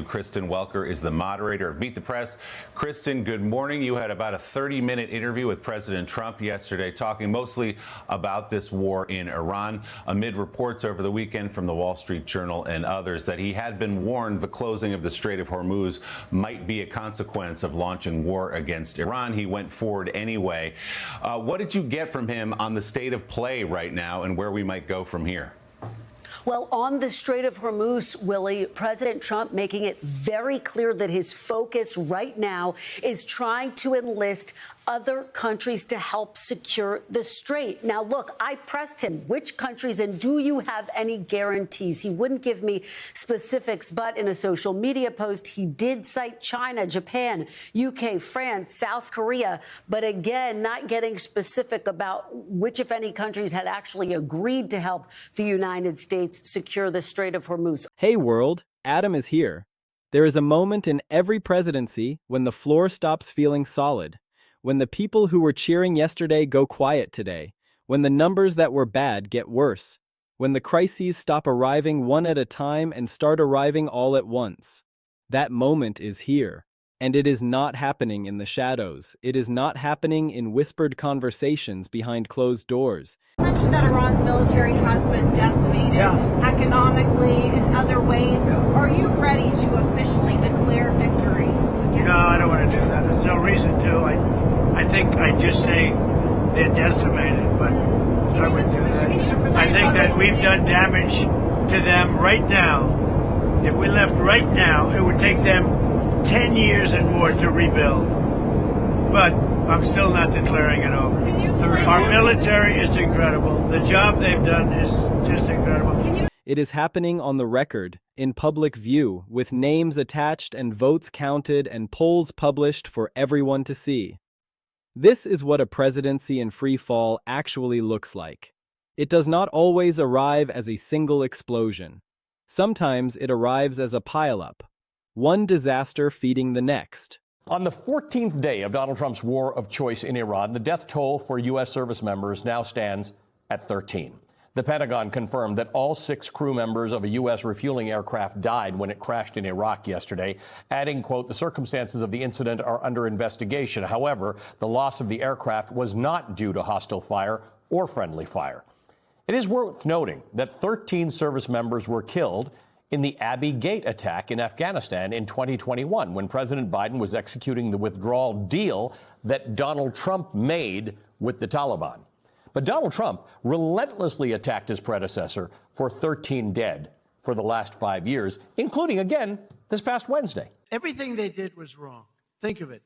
Kristen Welker is the moderator of Meet the Press. Kristen, good morning. You had about a 30-minute interview with President Trump yesterday, talking mostly about this war in Iran, amid reports over the weekend from the Wall Street Journal and others that he had been warned the closing of the Strait of Hormuz might be a consequence of launching war against Iran. He went forward anyway. What did you get from him on the state of play right now and where we might go from here? Well, on the Strait of Hormuz, Willie, President Trump making it very clear that his focus right now is trying to enlist other countries to help secure the strait. Now, look, I pressed him, which countries, and do you have any guarantees? He wouldn't give me specifics, but in a social media post, he did cite China, Japan, UK, France, South Korea, but again, not getting specific about which, if any, countries had actually agreed to help the United States secure the Strait of Hormuz. Hey world, Adam is here. There is a moment in every presidency when the floor stops feeling solid, when the people who were cheering yesterday go quiet today, when the numbers that were bad get worse, when the crises stop arriving one at a time and start arriving all at once. That moment is here. And it is not happening in the shadows. It is not happening in whispered conversations behind closed doors. You mentioned that Iran's military has been decimated economically in other ways. Are you ready to officially declare victory? No, I don't want to do that. There's no reason to. I think I'd just say they're decimated, but I wouldn't do that. I think that we've done damage to them right now. If we left right now, it would take them 10 years and more to rebuild. But I'm still not declaring it over. Our military is incredible. The job they've done is just incredible. It is happening on the record, in public view, with names attached and votes counted and polls published for everyone to see. This is what a presidency in free fall actually looks like. It does not always arrive as a single explosion. Sometimes it arrives as a pileup. One disaster feeding the next. On the 14th day of Donald Trump's war of choice in Iran, the death toll for U.S. service members now stands at 13. The Pentagon confirmed that all 6 crew members of a U.S. refueling aircraft died when it crashed in Iraq yesterday, adding, quote, the circumstances of the incident are under investigation. However, the loss of the aircraft was not due to hostile fire or friendly fire. It is worth noting that 13 service members were killed in the Abbey Gate attack in Afghanistan in 2021, when President Biden was executing the withdrawal deal that Donald Trump made with the Taliban. But Donald Trump relentlessly attacked his predecessor for 13 dead for the last 5 years, including, again, this past Wednesday. Everything they did was wrong. Think of it.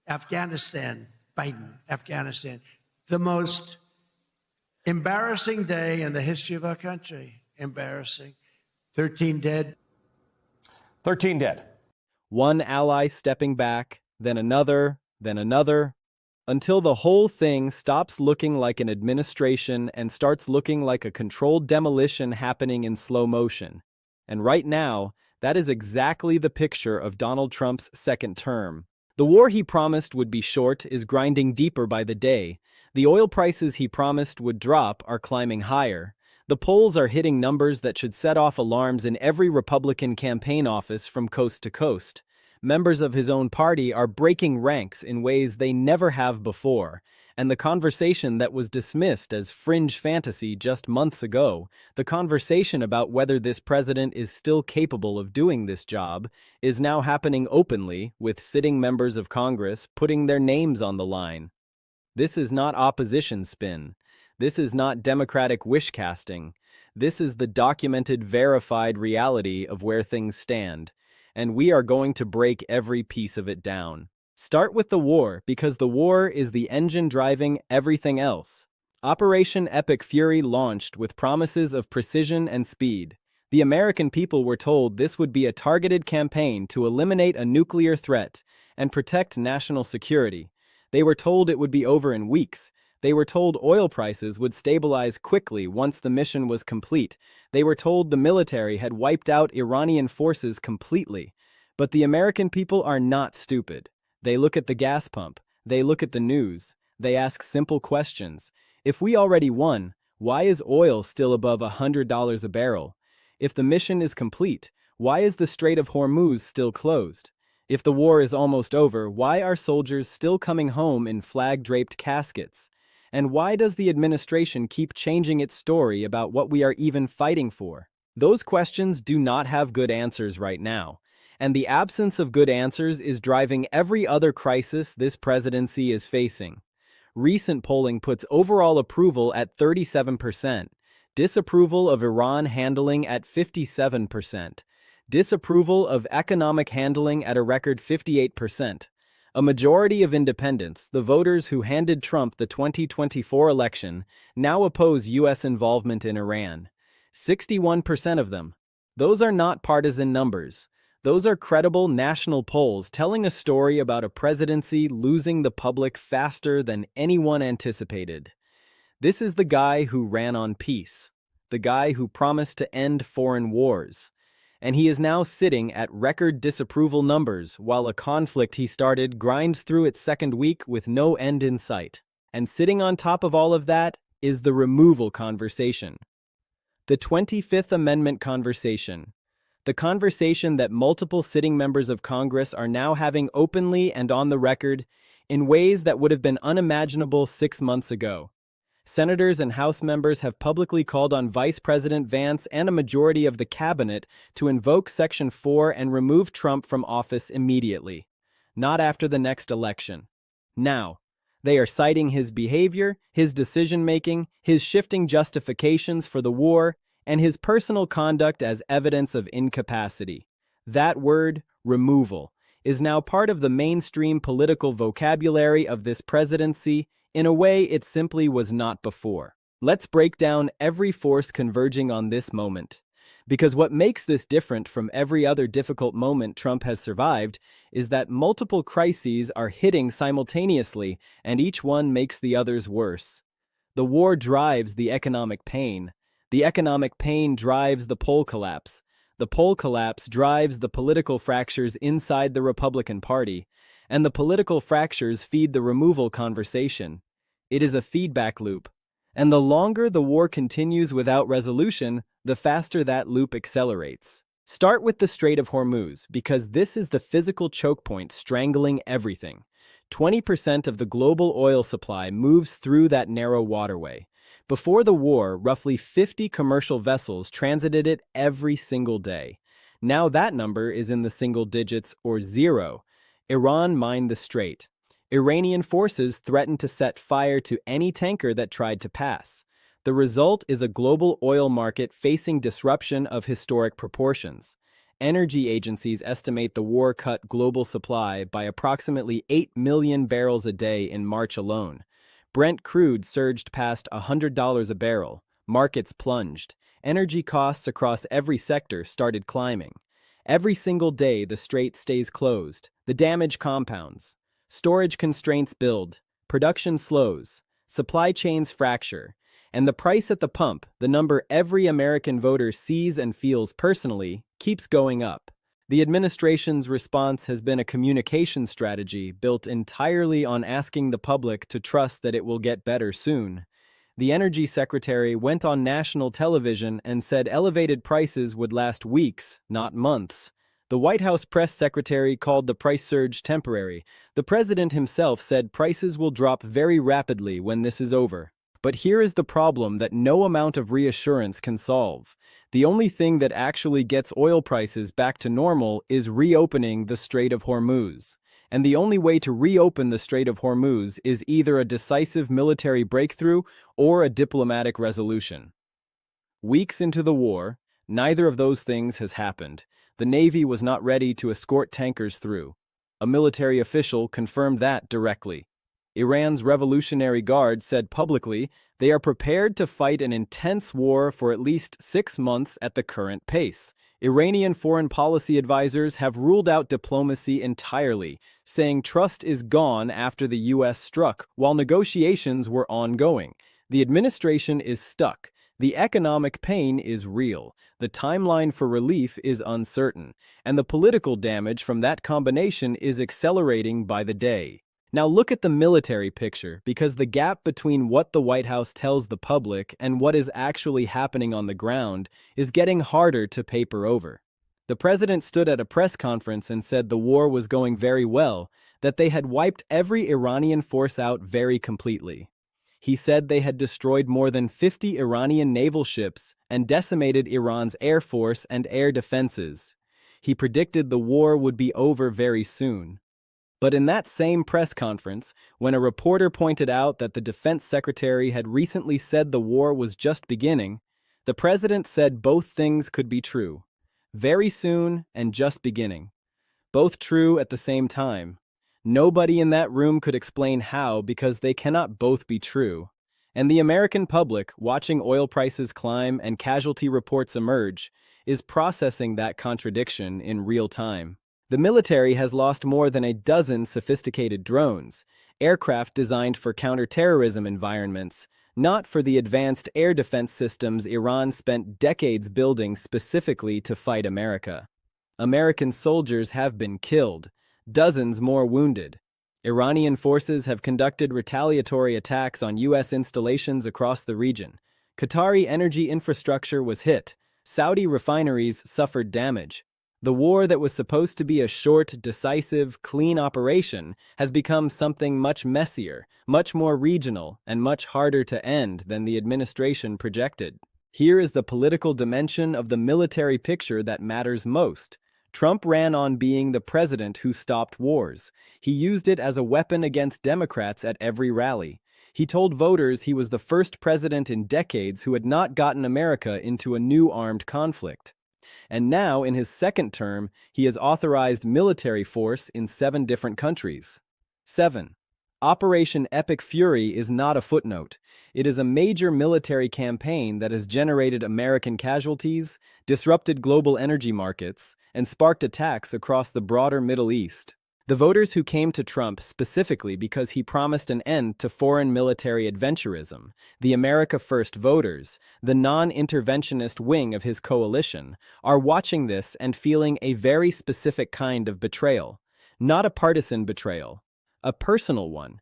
Afghanistan, Biden, Afghanistan, the most embarrassing day in the history of our country. Embarrassing. 13 dead. 13 dead. One ally stepping back, then another, until the whole thing stops looking like an administration and starts looking like a controlled demolition happening in slow motion. And right now, that is exactly the picture of Donald Trump's second term. The war he promised would be short is grinding deeper by the day. The oil prices he promised would drop are climbing higher. The polls are hitting numbers that should set off alarms in every Republican campaign office from coast to coast. Members of his own party are breaking ranks in ways they never have before, and the conversation that was dismissed as fringe fantasy just months ago, the conversation about whether this president is still capable of doing this job, is now happening openly, with sitting members of Congress putting their names on the line. This is not opposition spin. This is not Democratic wish-casting. This is the documented, verified reality of where things stand, and we are going to break every piece of it down. Start with the war, because the war is the engine driving everything else. Operation Epic Fury launched with promises of precision and speed. The American people were told this would be a targeted campaign to eliminate a nuclear threat and protect national security. They were told it would be over in weeks. They were told oil prices would stabilize quickly once the mission was complete. They were told the military had wiped out Iranian forces completely. But the American people are not stupid. They look at the gas pump. They look at the news. They ask simple questions. If we already won, why is oil still above $100 a barrel? If the mission is complete, Why is the Strait of Hormuz still closed? If the war is almost over, why are soldiers still coming home in flag-draped caskets? And why does the administration keep changing its story about what we are even fighting for? Those questions do not have good answers right now. And the absence of good answers is driving every other crisis this presidency is facing. Recent polling puts overall approval at 37%, disapproval of Iran handling at 57%, disapproval of economic handling at a record 58%. A majority of independents, the voters who handed Trump the 2024 election, now oppose U.S. involvement in Iran. 61% of them. Those are not partisan numbers. Those are credible national polls telling a story about a presidency losing the public faster than anyone anticipated. This is the guy who ran on peace, the guy who promised to end foreign wars. And he is now sitting at record disapproval numbers while a conflict he started grinds through its second week with no end in sight. And sitting on top of all of that is the removal conversation. The 25th Amendment conversation. The conversation that multiple sitting members of Congress are now having openly and on the record in ways that would have been unimaginable 6 months ago. Senators and House members have publicly called on Vice President Vance and a majority of the cabinet to invoke Section 4 and remove Trump from office immediately, not after the next election. Now, they are citing his behavior, his decision-making, his shifting justifications for the war, and his personal conduct as evidence of incapacity. That word, removal, is now part of the mainstream political vocabulary of this presidency in a way it simply was not before. Let's break down every force converging on this moment. Because what makes this different from every other difficult moment Trump has survived is that multiple crises are hitting simultaneously, and each one makes the others worse. The war drives the economic pain. The economic pain drives the poll collapse. The poll collapse drives the political fractures inside the Republican Party, and the political fractures feed the removal conversation. It is a feedback loop. And the longer the war continues without resolution, the faster that loop accelerates. Start with the Strait of Hormuz, because this is the physical choke point strangling everything. 20% of the global oil supply moves through that narrow waterway. Before the war, roughly 50 commercial vessels transited it every single day. Now that number is in the single digits or zero. Iran mined the strait. Iranian forces threatened to set fire to any tanker that tried to pass. The result is a global oil market facing disruption of historic proportions. Energy agencies estimate the war cut global supply by approximately 8 million barrels a day in March alone. Brent crude surged past $100 a barrel. Markets plunged. Energy costs across every sector started climbing. Every single day the strait stays closed. The damage compounds. Storage constraints build. Production slows. Supply chains fracture. And the price at the pump, the number every American voter sees and feels personally, keeps going up. The administration's response has been a communication strategy built entirely on asking the public to trust that it will get better soon. The Energy Secretary went on national television and said elevated prices would last weeks, not months. The White House press secretary called the price surge temporary. The president himself said prices will drop very rapidly when this is over. But here is the problem that no amount of reassurance can solve. The only thing that actually gets oil prices back to normal is reopening the Strait of Hormuz. And the only way to reopen the Strait of Hormuz is either a decisive military breakthrough or a diplomatic resolution. Weeks into the war, neither of those things has happened. The Navy was not ready to escort tankers through. A military official confirmed that directly. Iran's Revolutionary Guard said publicly they are prepared to fight an intense war for at least 6 months at the current pace. Iranian foreign policy advisors have ruled out diplomacy entirely, saying trust is gone after the U.S. struck, while negotiations were ongoing. The administration is stuck. The economic pain is real. The timeline for relief is uncertain. And the political damage from that combination is accelerating by the day. Now look at the military picture, because the gap between what the White House tells the public and what is actually happening on the ground is getting harder to paper over. The president stood at a press conference and said the war was going very well, that they had wiped every Iranian force out very completely. He said they had destroyed more than 50 Iranian naval ships and decimated Iran's air force and air defenses. He predicted the war would be over very soon. But in that same press conference, when a reporter pointed out that the defense secretary had recently said the war was just beginning, the president said both things could be true. Very soon and just beginning. Both true at the same time. Nobody in that room could explain how, because they cannot both be true. And the American public, watching oil prices climb and casualty reports emerge, is processing that contradiction in real time. The military has lost more than a dozen sophisticated drones, aircraft designed for counterterrorism environments, not for the advanced air defense systems Iran spent decades building specifically to fight America. American soldiers have been killed, dozens more wounded. Iranian forces have conducted retaliatory attacks on U.S. installations across the region. Qatari energy infrastructure was hit. Saudi refineries suffered damage. The war that was supposed to be a short, decisive, clean operation has become something much messier, much more regional, and much harder to end than the administration projected. Here is the political dimension of the military picture that matters most. Trump ran on being the president who stopped wars. He used it as a weapon against Democrats at every rally. He told voters he was the first president in decades who had not gotten America into a new armed conflict. And now, in his second term, he has authorized military force in 7 different countries. 7. Operation Epic Fury is not a footnote. It is a major military campaign that has generated American casualties, disrupted global energy markets, and sparked attacks across the broader Middle East. The voters who came to Trump specifically because he promised an end to foreign military adventurism, the America First voters, the non-interventionist wing of his coalition, are watching this and feeling a very specific kind of betrayal. Not a partisan betrayal. A personal one.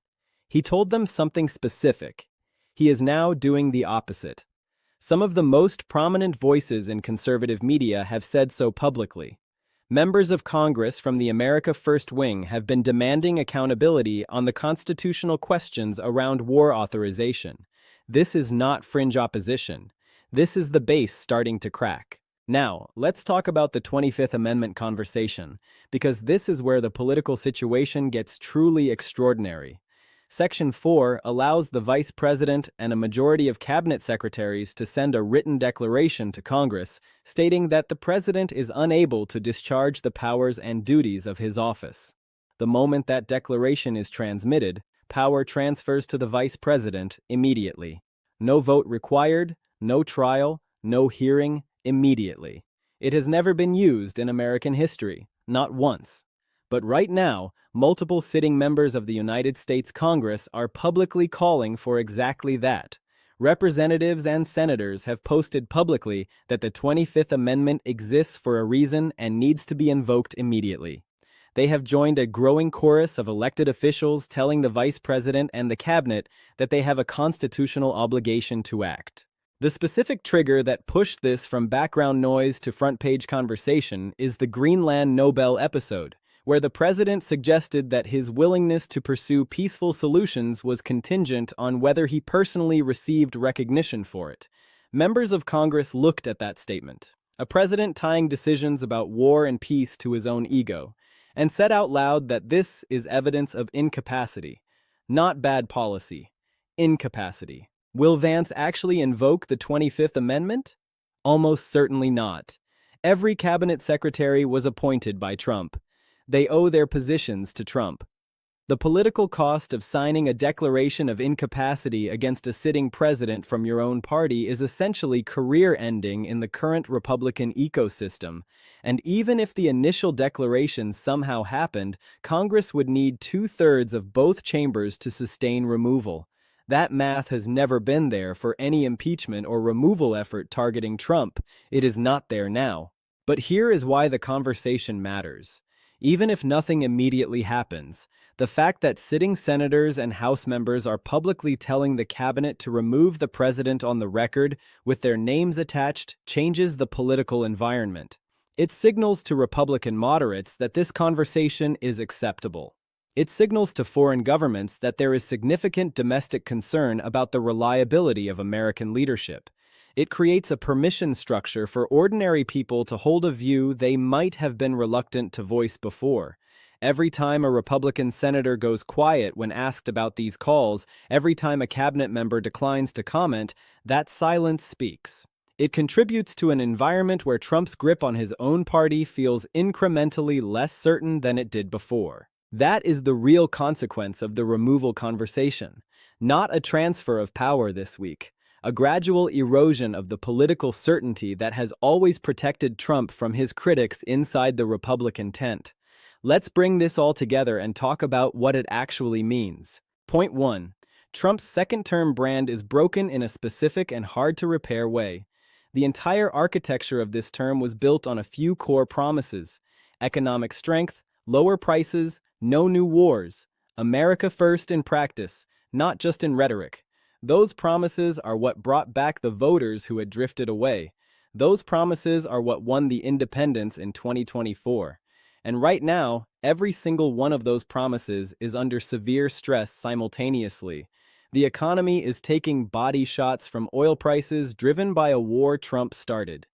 He told them something specific. He is now doing the opposite. Some of the most prominent voices in conservative media have said so publicly. Members of Congress from the America First wing have been demanding accountability on the constitutional questions around war authorization. This is not fringe opposition. This is the base starting to crack. Now, let's talk about the 25th Amendment conversation, because this is where the political situation gets truly extraordinary. Section 4 allows the Vice President and a majority of cabinet secretaries to send a written declaration to Congress stating that the President is unable to discharge the powers and duties of his office. The moment that declaration is transmitted, power transfers to the Vice President immediately. No vote required, no trial, no hearing, immediately. It has never been used in American history, not once. But right now, multiple sitting members of the United States Congress are publicly calling for exactly that. Representatives and senators have posted publicly that the 25th Amendment exists for a reason and needs to be invoked immediately. They have joined a growing chorus of elected officials telling the Vice President and the Cabinet that they have a constitutional obligation to act. The specific trigger that pushed this from background noise to front-page conversation is the Greenland Nobel episode, where the president suggested that his willingness to pursue peaceful solutions was contingent on whether he personally received recognition for it. Members of Congress looked at that statement, a president tying decisions about war and peace to his own ego, and said out loud that this is evidence of incapacity, not bad policy, incapacity. Will Vance actually invoke the 25th Amendment? Almost certainly not. Every cabinet secretary was appointed by Trump. They owe their positions to Trump. The political cost of signing a declaration of incapacity against a sitting president from your own party is essentially career-ending in the current Republican ecosystem. And even if the initial declaration somehow happened, Congress would need 2/3 of both chambers to sustain removal. That math has never been there for any impeachment or removal effort targeting Trump. It is not there now. But here is why the conversation matters. Even if nothing immediately happens, the fact that sitting senators and House members are publicly telling the cabinet to remove the president on the record with their names attached changes the political environment. It signals to Republican moderates that this conversation is acceptable. It signals to foreign governments that there is significant domestic concern about the reliability of American leadership. It creates a permission structure for ordinary people to hold a view they might have been reluctant to voice before. Every time a Republican senator goes quiet when asked about these calls, every time a cabinet member declines to comment, that silence speaks. It contributes to an environment where Trump's grip on his own party feels incrementally less certain than it did before. That is the real consequence of the removal conversation, not a transfer of power this week, a gradual erosion of the political certainty that has always protected Trump from his critics inside the Republican tent. Let's bring this all together and talk about what it actually means. Point 1. Trump's second-term brand is broken in a specific and hard-to-repair way. The entire architecture of this term was built on a few core promises: economic strength, lower prices, no new wars, America first in practice, not just in rhetoric. Those promises are what brought back the voters who had drifted away. Those promises are what won the independents in 2024. And right now, every single one of those promises is under severe stress simultaneously. The economy is taking body shots from oil prices driven by a war Trump started.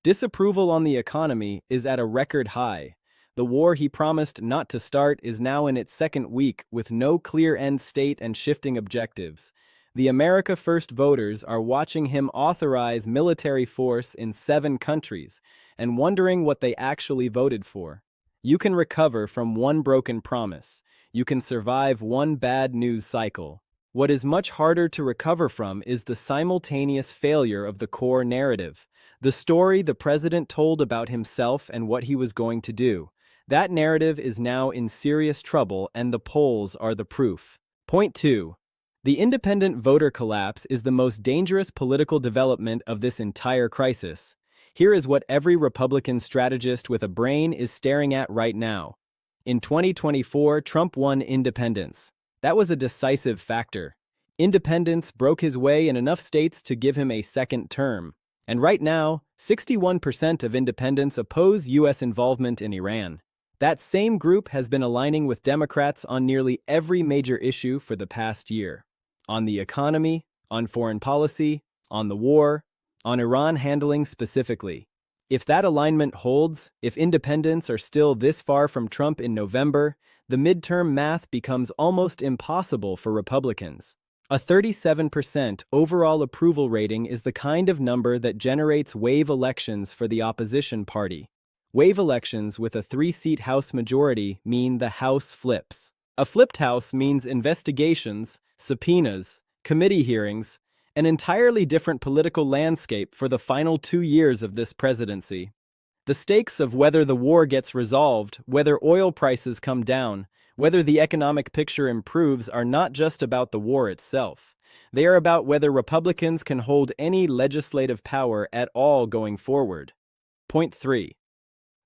Disapproval on the economy is at a record high. The war he promised not to start is now in its second week with no clear end state and shifting objectives. The America First voters are watching him authorize military force in 7 countries and wondering what they actually voted for. You can recover from one broken promise. You can survive one bad news cycle. What is much harder to recover from is the simultaneous failure of the core narrative, the story the president told about himself and what he was going to do. That narrative is now in serious trouble, and the polls are the proof. Point 2. The independent voter collapse is the most dangerous political development of this entire crisis. Here is what every Republican strategist with a brain is staring at right now. In 2024, Trump won independents. That was a decisive factor. Independents broke his way in enough states to give him a second term. And right now, 61% of independents oppose U.S. involvement in Iran. That same group has been aligning with Democrats on nearly every major issue for the past year. On the economy, on foreign policy, on the war, on Iran handling specifically. If that alignment holds, if independents are still this far from Trump in November, the midterm math becomes almost impossible for Republicans. A 37% overall approval rating is the kind of number that generates wave elections for the opposition party. Wave elections with a 3-seat House majority mean the House flips. A flipped House means investigations, subpoenas, committee hearings, an entirely different political landscape for the final 2 years of this presidency. The stakes of whether the war gets resolved, whether oil prices come down, whether the economic picture improves are not just about the war itself. They are about whether Republicans can hold any legislative power at all going forward. Point 3.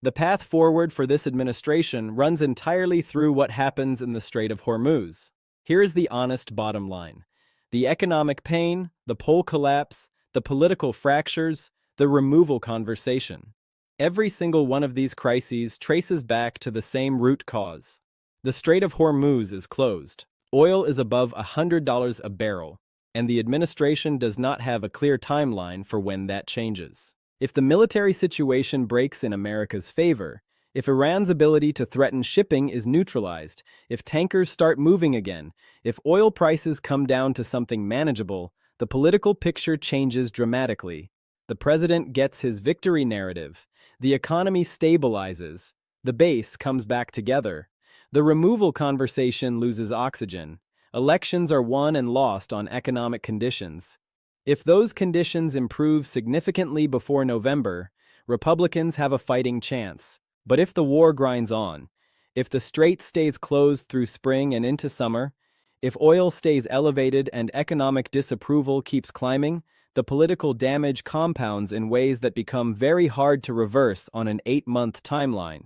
The path forward for this administration runs entirely through what happens in the Strait of Hormuz. Here is the honest bottom line. The economic pain, the poll collapse, the political fractures, the removal conversation. Every single one of these crises traces back to the same root cause. The Strait of Hormuz is closed. Oil is above $100 a barrel, and the administration does not have a clear timeline for when that changes. If the military situation breaks in America's favor, if Iran's ability to threaten shipping is neutralized, if tankers start moving again, if oil prices come down to something manageable, the political picture changes dramatically. The president gets his victory narrative. The economy stabilizes. The base comes back together. The removal conversation loses oxygen. Elections are won and lost on economic conditions. If those conditions improve significantly before November, Republicans have a fighting chance. But if the war grinds on, if the strait stays closed through spring and into summer, if oil stays elevated and economic disapproval keeps climbing, the political damage compounds in ways that become very hard to reverse on an 8-month timeline.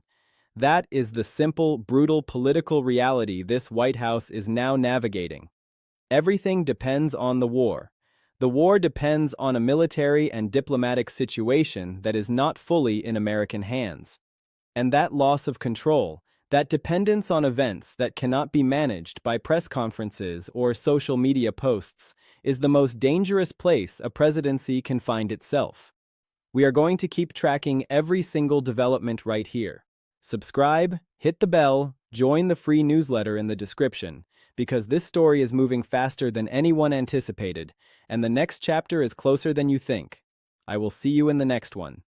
That is the simple, brutal political reality this White House is now navigating. Everything depends on the war. The war depends on a military and diplomatic situation that is not fully in American hands. And that loss of control, that dependence on events that cannot be managed by press conferences or social media posts, is the most dangerous place a presidency can find itself. We are going to keep tracking every single development right here. Subscribe, hit the bell, join the free newsletter in the description, because this story is moving faster than anyone anticipated, and the next chapter is closer than you think. I will see you in the next one.